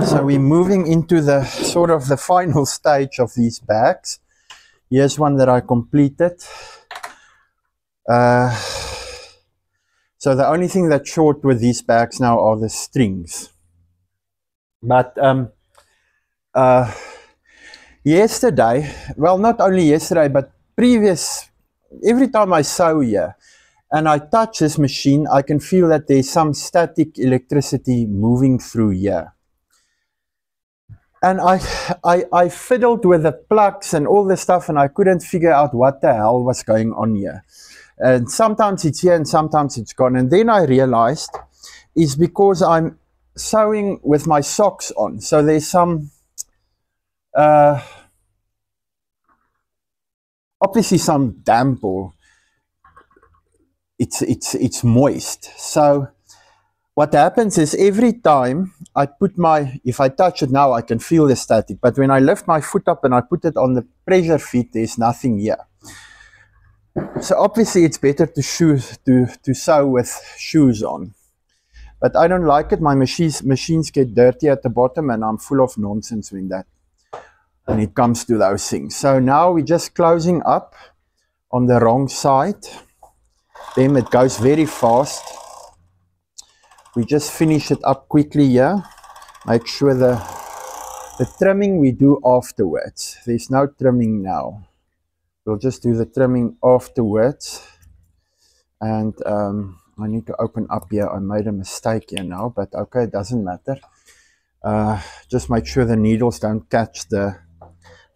So we're moving into the sort of the final stage of these bags. Here's one that I completed. So the only thing that's short with these bags now are the strings. But yesterday, well, not only yesterday, but every time I sew here and I touch this machine, I can feel that there's some static electricity moving through here. And I fiddled with the plugs and all this stuff, and I couldn't figure out what the hell was going on here. And sometimes it's here and sometimes it's gone. And then I realized it's because I'm sewing with my socks on. So there's some, obviously some damp, or it's moist. So what happens is every time I put if I touch it now, I can feel the static. But when I lift my foot up and I put it on the pressure fit, there's nothing here. So obviously it's better to sew with shoes on. But I don't like it. My machines get dirty at the bottom, and I'm full of nonsense when it comes to those things. So now we're just closing up on the wrong side. Then it goes very fast. We just finish it up quickly here. Make sure the trimming we do afterwards. There's no trimming now. We'll just do the trimming afterwards. And I need to open up here. I made a mistake here now, but okay, it doesn't matter. Just make sure the needles don't catch the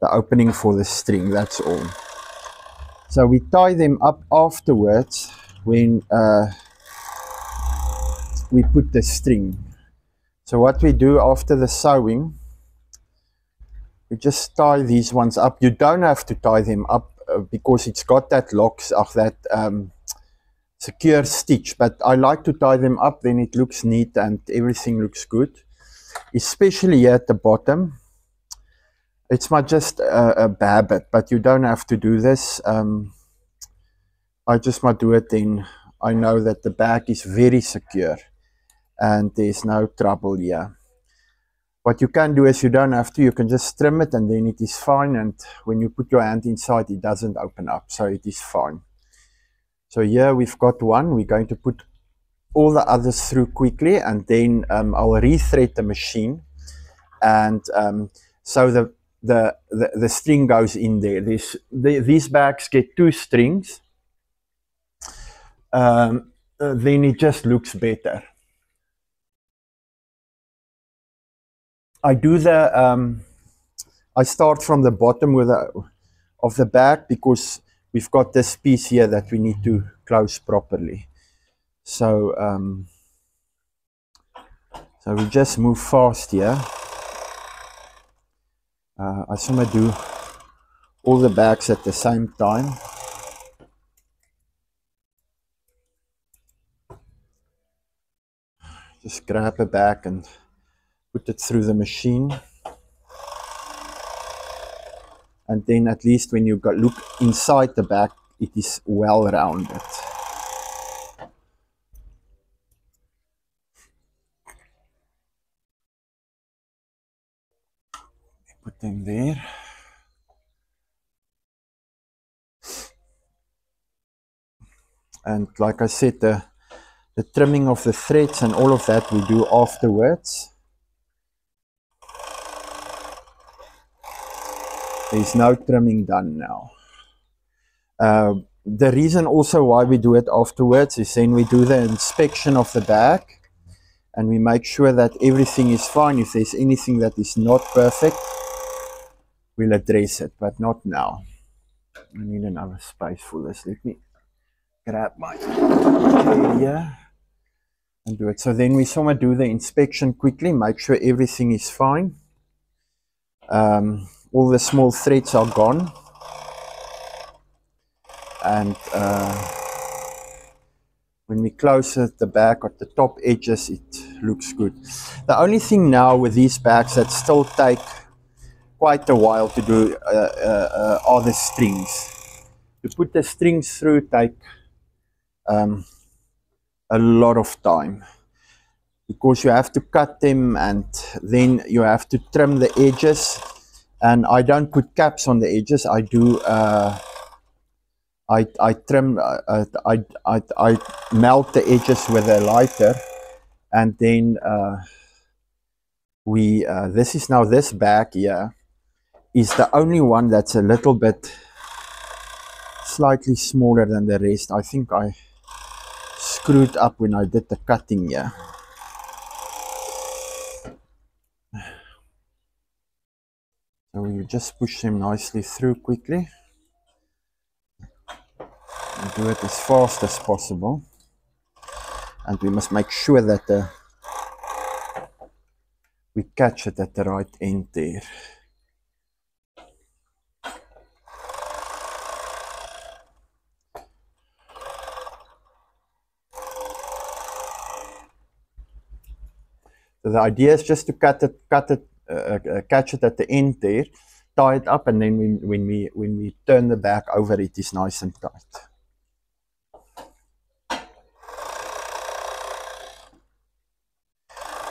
opening for the string, that's all. So we tie them up afterwards when we put the string. So what we do after the sewing, we just tie these ones up. You don't have to tie them up because it's got that secure stitch, but I like to tie them up, then it looks neat and everything looks good, especially here at the bottom. It's not just a habit, but you don't have to do this. I just might do it, then I know that the bag is very secure and there's no trouble here. What you can do is, you don't have to, you can just trim it and then it is fine, and when you put your hand inside it doesn't open up, so it is fine. So here we've got one. We're going to put all the others through quickly, and then I'll rethread the machine, and so the string goes in there. These bags get 2 strings, then it just looks better. I start from the bottom of the bag because we've got this piece here that we need to close properly. So so we just move fast here. I somehow do all the bags at the same time. Just grab a bag and put it through the machine. And then at least when you look inside the bag, it is well rounded. Put them there. And like I said, the trimming of the threads and all of that we do afterwards. There's no trimming done now. The reason also why we do it afterwards is then we do the inspection of the bag and we make sure that everything is fine. If there's anything that is not perfect, we'll address it, but not now. I need another space for this. Let me grab my area and do it. So then we somewhat do the inspection quickly, make sure everything is fine. All the small threads are gone, and when we close it, the bag at the top edges, it looks good. The only thing now with these bags that still take quite a while to do are the strings. To put the strings through take a lot of time. because you have to cut them and then you have to trim the edges. And I don't put caps on the edges. I do. I trim. I melt the edges with a lighter, and then this is now, this bag here is the only one that's a little bit slightly smaller than the rest. I think I screwed up when I did the cutting here. So you just push them nicely through quickly and do it as fast as possible. And we must make sure that we catch it at the right end there. So the idea is just to catch it at the end there, tie it up, and then when we turn the back over, it is nice and tight.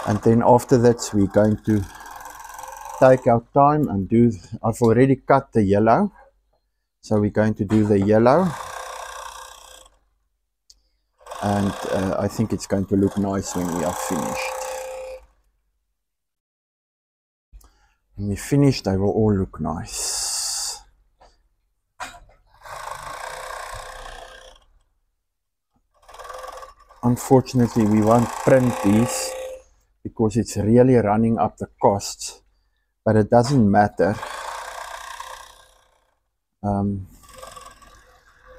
And then after that, we're going to take our time and do. I've already cut the yellow, so we're going to do the yellow, and I think it's going to look nice when we are finished. When we're finished, they will all look nice. Unfortunately, we won't print these because it's really running up the costs, but it doesn't matter.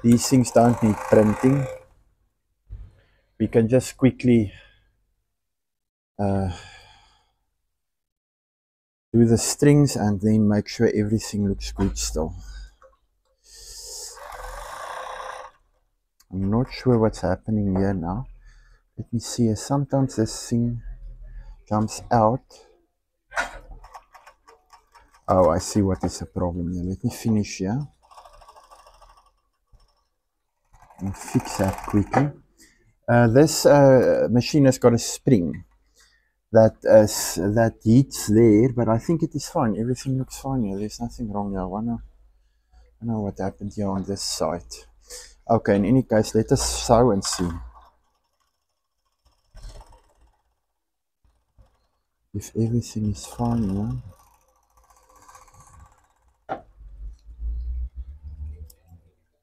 These things don't need printing. We can just quickly do the strings and then make sure everything looks good still. I'm not sure what's happening here now. Let me see. Sometimes this thing jumps out. Oh, I see what is the problem here. Let me finish here and fix that quickly. This machine has got a spring that heats there, but I think it is fine. Everything looks fine here. There's nothing wrong here. I don't know what happened here on this side. Okay, in any case, let us sew and see if everything is fine here.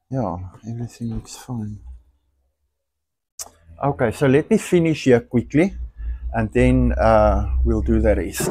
Yeah, everything looks fine. Okay, so let me finish here quickly, and then we'll do the rest.